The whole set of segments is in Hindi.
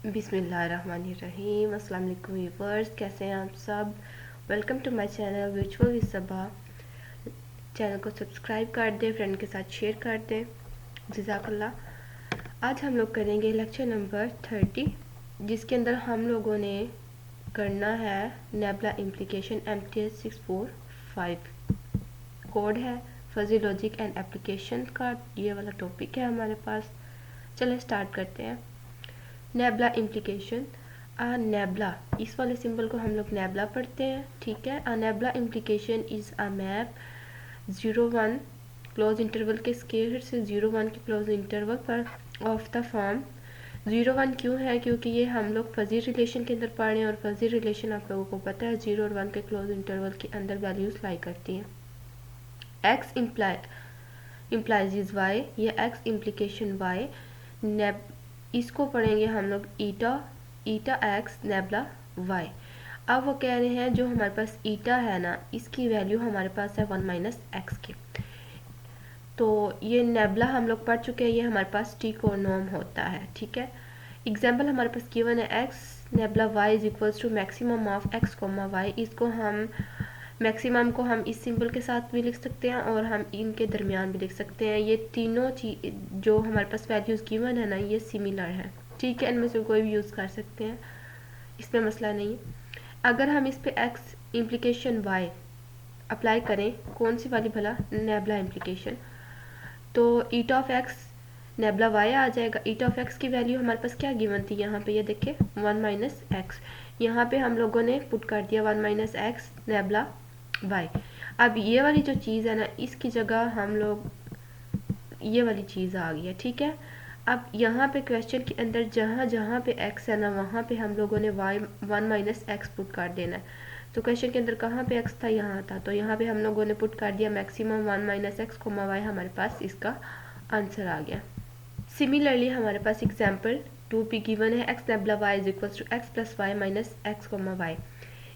बिस्मिल्लाहिर्रहमानिर्रहीम। अस्सलाम वालेकुम व्यूअर्स, कैसे हैं आप सब। Welcome to my channel virtual with Saba. Channel को सब्सक्राइब कर दें, फ्रेंड के साथ शेयर कर दें। जज़ाकल्लाह। आज हम लोग करेंगे लेक्चर नंबर 30, जिसके अंदर हम लोगों ने करना है नेबुला इम्प्लीकेशन MTS 645 कोड है फजी लॉजिक एंड एप्लीकेशन का। ये वाला टॉपिक है हमारे पास। चलो स्टार्ट करते हैं। Nebula implication. नेबुला, इस वाले सिंबल को हम लोग नेबुला पढ़ते हैं, ठीक है। Nebula implication is a map 0-1 close interval के स्केयर से 0-1 के क्लोज इंटरवल पर ऑफ द फॉर्म 0-1 क्यों है, क्योंकि ये हम लोग फजी रिलेशन के अंदर पढ़ रहे हैं और फजी रिलेशन आप लोगों को पता है 0 और 1 के क्लोज इंटरवल के अंदर वैल्यूज लाई करती हैं। एक्स इम्प्लाइज वाई, या एक्स इम्प्लीकेशन वाई। इसको पढ़ेंगे हम लोग ईटा एक्स नेबुला वाई। अब वो कह रहे हैं जो हमारे पास ईटा है ना, इसकी वैल्यू हमारे पास है 1 - एक्स की। तो ये नेबुला हम लोग पढ़ चुके हैं, ये हमारे पास टी कोनोम होता है, ठीक है। एग्जाम्पल हमारे पास गिवन है x nabla y is equals to maximum of x comma y. इसको हम मैक्सिमम को हम इस सिंबल के साथ भी लिख सकते हैं और हम इनके दरमियान भी लिख सकते हैं। ये तीनों चीज जो हमारे पास वैल्यूज गिवन है ना, ये सिमिलर है, ठीक है। इनमें से कोई भी यूज़ कर सकते हैं, इसमें मसला नहीं है। अगर हम इस पे एक्स इम्प्लीकेशन वाई अप्लाई करें, कौन सी वाली भला, नेबुला इम्प्लीकेशन, तो eta of x nabla y आ जाएगा। ईटा ऑफ एक्स की वैल्यू हमारे पास क्या गिवन थी, यहाँ पे ये देखें 1 - एक्स। यहाँ पे हम लोगों ने पुट कर दिया 1 - एक्स नेबुला वाई। अब ये वाली जो चीज़ है ना, इसकी जगह हम लोग ये वाली चीज़ आ गई है, ठीक है। अब यहाँ पे क्वेश्चन के अंदर जहाँ जहाँ पे x है ना, वहाँ पे हम लोगों ने y 1 - एक्स पुट कर देना है। तो क्वेश्चन के अंदर कहाँ पे x था, यहाँ था, तो यहाँ पे हम लोगों ने पुट कर दिया मैक्सिमम 1 - एक्स कोमा y। हमारे पास इसका आंसर आ गया। सिमिलरली हमारे पास एग्जाम्पल 2 पे गिवन है x nabla y is equals to x plus y minus x comma y.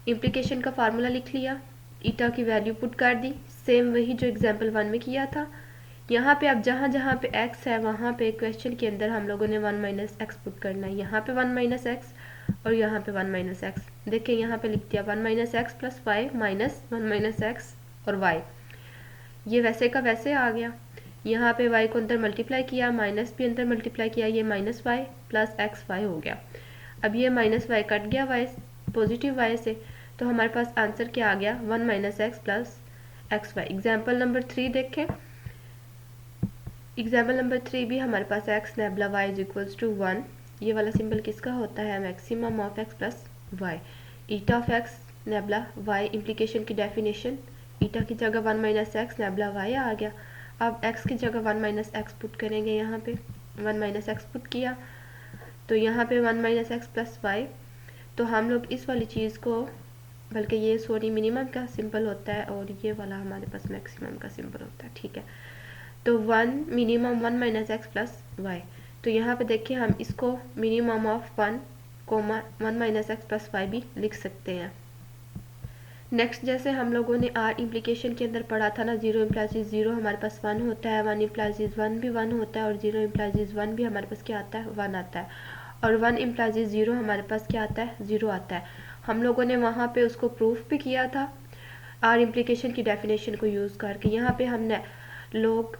Implication का फार्मूला लिख लिया, ईटा की वैल्यू पुट कर दी, सेम वही जो एग्जाम्पल 1 में किया था। यहाँ पे अब जहाँ जहाँ पे x है वहाँ पे क्वेश्चन के अंदर हम लोगों ने 1 - एक्स पुट करना है। यहाँ पे 1 - एक्स और यहाँ पे 1 - एक्स। देखिए यहाँ पे लिख दिया 1 - x plus y minus 1 - x और y। ये वैसे का वैसे आ गया। यहाँ पे y को अंदर मल्टीप्लाई किया, माइनस भी अंदर मल्टीप्लाई किया, ये minus y plus x y हो गया। अब ये माइनस वाई कट गया y पॉजिटिव y से, तो हमारे पास आंसर क्या आ गया, 1 - x plus x y. Example number 3 देखें। एग्जाम्पल नंबर 3 भी हमारे पास x nabla y is equals to 1। ये वाला सिंबल किसका होता है, maximum of x plus y. Eta of x nabla y implication की डेफिनेशन, ईटा की जगह 1 - एक्स नेबुला वाई आ गया। अब एक्स की जगह 1 - एक्स पुट करेंगे, यहाँ पे 1 - एक्स पुट किया, तो यहाँ पे 1 - एक्स प्लस वाई। तो हम लोग इस वाली चीज़ को, बल्कि ये सॉरी मिनिमम का सिंबल होता है और ये वाला हमारे पास मैक्सिमम का सिंबल होता है, ठीक है। तो मिनिमम 1 - एक्स प्लस वाई। तो यहाँ पे देखिए हम इसको minimum of 1 - x plus y भी लिख सकते हैं। नेक्स्ट जैसे हम लोगों ने आर इम्प्लीकेशन के अंदर पढ़ा था ना, 0 इम्प्लाइज 0 हमारे पास 1 होता है, 1 इम्प्लाइज 1 भी 1 होता है और 0 इम्प्लाइज 1 भी हमारे पास क्या आता है, 1 आता है। और 1 इम्प्लाइज 0 हमारे पास क्या आता है, 0 आता है। हम लोगों ने वहाँ पे उसको प्रूफ भी किया था आर इम्प्लीकेशन की डेफिनेशन को यूज़ करके। यहाँ पे हमने लोग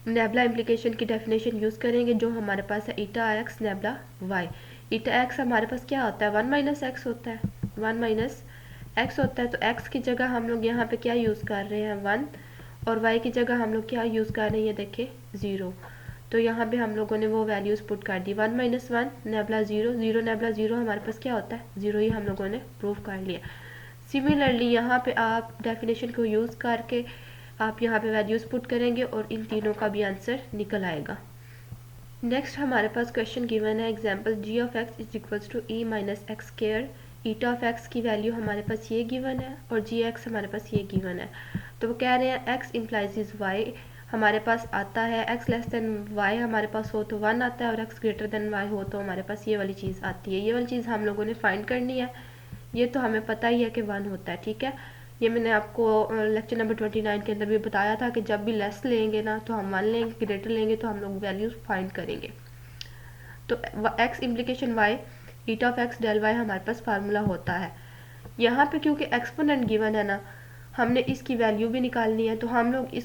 नेबुला इम्प्लीकेशन की डेफिनेशन यूज़ करेंगे जो हमारे पास है eta x nabla y. Eta x हमारे पास क्या होता है, 1 - एक्स होता है, 1 - एक्स होता है। तो एक्स की जगह हम लोग यहाँ पे क्या यूज़ कर रहे हैं, 1, और वाई की जगह हम लोग क्या यूज़ कर रहे हैं, ये देखें 0। तो यहाँ पे हम लोगों ने वो वैल्यूज़ पुट कर दी, 1 - 1 नेबुला 0, 0 नेबुला 0 हमारे पास क्या होता है, 0 ही हम लोगों ने प्रूव कर लिया। सिमिलरली यहाँ पे आप डेफिनेशन को यूज़ करके आप यहाँ पे वैल्यूज़ पुट करेंगे और इन तीनों का भी आंसर निकल आएगा। नेक्स्ट हमारे पास क्वेश्चन गिवन है example g of x is equals to e minus x square. Eta of x की वैल्यू हमारे पास ये गिवन है और gx हमारे पास ये गिवन है। तो वो कह रहे हैं x इम्प्लाइज y हमारे पास आता है, x लेस देन y हमारे पास हो तो 1 आता है और x ग्रेटर देन y हो तो हमारे पास ये वाली चीज़ आती है। ये वाली चीज़ हम लोगों ने फाइंड करनी है। ये तो हमें पता ही है कि 1 होता है, ठीक है। ये मैंने आपको लेक्चर नंबर 29 के अंदर भी बताया था कि जब भी लेस लेंगे ना तो हम 1 लेंगे, ग्रेटर लेंगे तो हम लोग वैल्यूज फाइंड करेंगे। तो x implication y eta of x del y हमारे पास फार्मूला होता है। यहाँ पे क्योंकि एक्सपोनेंट गिवन है ना, हमने इसकी वैल्यू भी निकालनी है, तो हम लोग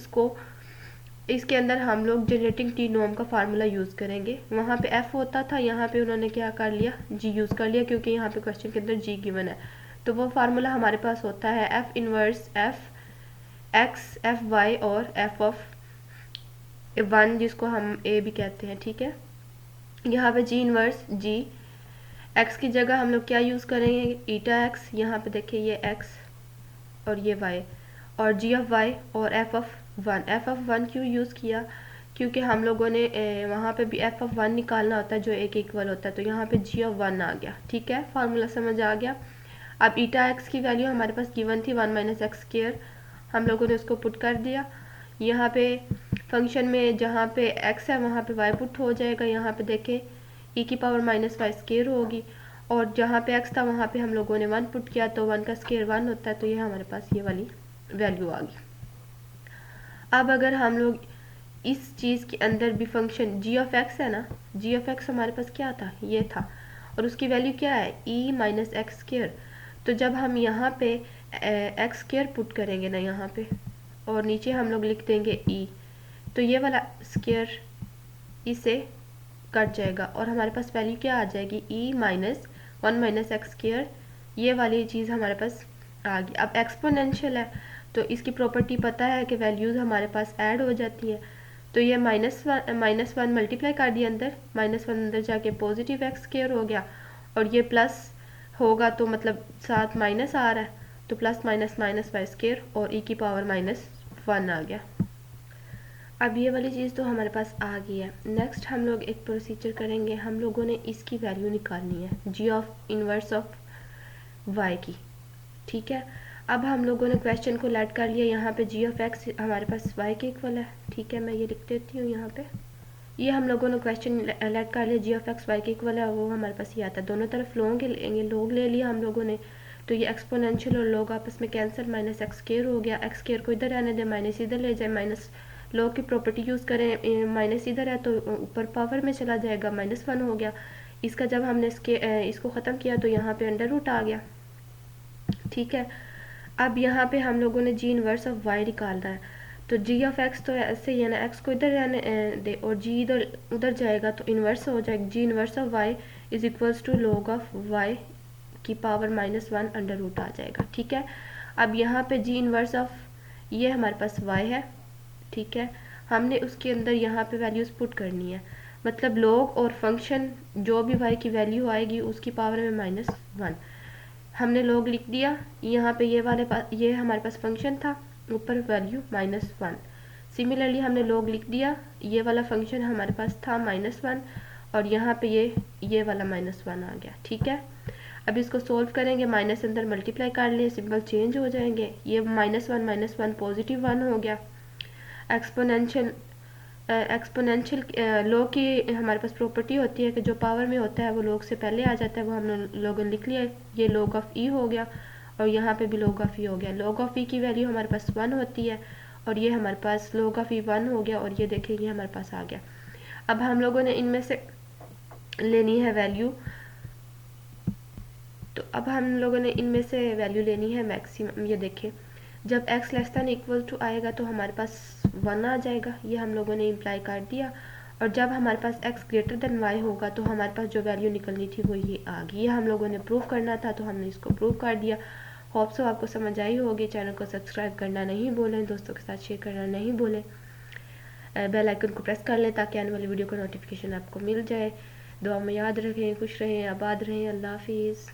इसके अंदर हम लोग जनरेटिंग टी नॉर्म का फार्मूला यूज़ करेंगे। वहाँ पे f होता था, यहाँ पे उन्होंने क्या कर लिया, g यूज़ कर लिया, क्योंकि यहाँ पे क्वेश्चन के अंदर g गिवन है। तो वो फार्मूला हमारे पास होता है f inverse f x f y और f ऑफ 1 जिसको हम a भी कहते हैं, ठीक है। यहाँ पे g इनवर्स g, x की जगह हम लोग क्या यूज़ करेंगे, ईटा x, यहाँ पे देखिए ये x और ये y, और g ऑफ y और f ऑफ 1। f ऑफ 1 क्यों यूज़ किया, क्योंकि हम लोगों ने वहाँ पे भी f ऑफ 1 निकालना होता है जो एक इक्वल होता है, तो यहाँ पे g ऑफ 1 आ गया, ठीक है, फार्मूला समझ आ गया। अब ईटा x की वैल्यू हमारे पास गिवन थी 1 माइनस एक्स स्क्वायर, हम लोगों ने उसको पुट कर दिया। यहाँ पे फंक्शन में जहाँ पे x है वहाँ पे y पुट हो जाएगा, यहाँ पे देखें e की पावर माइनस वाई स्क्वायर होगी, और जहाँ पे x था वहाँ पे हम लोगों ने 1 पुट किया, तो 1 का स्क्वायर 1 होता है, तो ये हमारे पास ये वाली वैल्यू आ गई। अब अगर हम लोग इस चीज़ के अंदर भी फंक्शन g ऑफ x है ना, g ऑफ x हमारे पास क्या था, ये था, और उसकी वैल्यू क्या है, e माइनस एक्स स्क्वायर। तो जब हम यहाँ पे एक्स स्क्वायर पुट करेंगे ना यहाँ पे, और नीचे हम लोग लिख देंगे e, तो ये वाला स्क्वायर इसे कट जाएगा और हमारे पास वैल्यू क्या आ जाएगी, e minus 1 minus x square, ये वाली चीज़ हमारे पास आ गई। अब एक्सपोनेंशियल है तो इसकी प्रॉपर्टी पता है कि वैल्यूज़ हमारे पास ऐड हो जाती है, तो ये माइनस वन मल्टीप्लाई कर दिया अंदर, माइनस वन अंदर जाके पॉजिटिव एक्स स्क्वायर हो गया, और ये प्लस होगा तो मतलब साथ माइनस आ रहा है, तो plus minus minus y square और e की पावर माइनस 1 आ गया। अब ये वाली चीज़ तो हमारे पास आ गई है। नेक्स्ट हम लोग एक प्रोसीजर करेंगे, हम लोगों ने इसकी वैल्यू निकालनी है g of inverse of y की, ठीक है। अब हम लोगों ने क्वेश्चन को लेट कर लिया, यहाँ पे g ऑफ x हमारे पास y के इक्वल है, ठीक है, मैं ये लिख देती हूँ यहाँ पे। ये हम लोगों ने क्वेश्चन लेट कर लिया, g ऑफ x y के इक्वल है, वो हमारे पास ये आता है। दोनों तरफ लोग लेंगे, लोग ले लिया हम लोगों ने, तो ये एक्सपोनेंशियल और लोग आपस में कैंसिल, माइनस एक्स स्क्वायर हो गया, एक्स स्क्वायर को इधर रहने दें, माइनस इधर ले जाए, माइनस लोग की प्रॉपर्टी यूज़ करें, माइनस इधर है तो ऊपर पावर में चला जाएगा, माइनस 1 हो गया। इसका जब हमने इसको ख़त्म किया तो यहाँ पे अंडर रूट आ गया, ठीक है। अब यहाँ पे हम लोगों ने g इनवर्स ऑफ y निकालना है, तो g ऑफ x तो ऐसे ही है ना, x को इधर रहने दे और g इधर उधर जाएगा तो इन्वर्स हो जाएगा, g inverse of y is equals to log of y की पावर माइनस 1 अंडर रूट आ जाएगा, ठीक है। अब यहाँ पे g इनवर्स ऑफ ये हमारे पास y है, ठीक है, हमने उसके अंदर यहाँ पे वैल्यूज़ पुट करनी है, मतलब log और फंक्शन जो भी y की वैल्यू आएगी उसकी पावर में माइनस 1, हमने log लिख दिया। यहाँ पे ये हमारे पास फंक्शन था, ऊपर वैल्यू माइनस 1। सिमिलरली हमने log लिख दिया, ये वाला फंक्शन हमारे पास था माइनस 1, और यहाँ पे ये वाला माइनस 1 आ गया, ठीक है। अब इसको सोल्व करेंगे, माइनस अंदर मल्टीप्लाई कर लिए, सिंबल चेंज हो जाएंगे, ये माइनस वन पॉजिटिव 1 हो गया। एक्सपोनेंशियल log की हमारे पास प्रॉपर्टी होती है कि जो पावर में होता है वो log से पहले आ जाता है, वो हमने log लिख लिया, ये log ऑफ e हो गया, और यहाँ पे भी log ऑफ e हो गया। log ऑफ e की वैल्यू हमारे पास 1 होती है, और ये हमारे पास log ऑफ e 1 हो गया, और ये देखिए ये हमारे पास आ गया। अब हम लोगों ने इनमें से लेनी है वैल्यू, तो अब हम लोगों ने इनमें से वैल्यू लेनी है मैक्सिमम। ये देखिए जब x less than equal to आएगा तो हमारे पास 1 आ जाएगा, ये हम लोगों ने इम्प्लाई कर दिया, और जब हमारे पास x ग्रेटर देन y होगा तो हमारे पास जो वैल्यू निकलनी थी वो ये आ गई। ये हम लोगों ने प्रूव करना था तो हमने इसको प्रूव कर दिया। होप सो आपको समझ आई होगी। चैनल को सब्सक्राइब करना नहीं भूलें, दोस्तों के साथ शेयर करना नहीं भूलें, बेल आइकन को प्रेस कर लें ताकि आने वाली वीडियो का नोटिफिकेशन आपको मिल जाए। दुआ में याद रखें, खुश रहें, आबाद रहें, अल्लाह हाफिज़।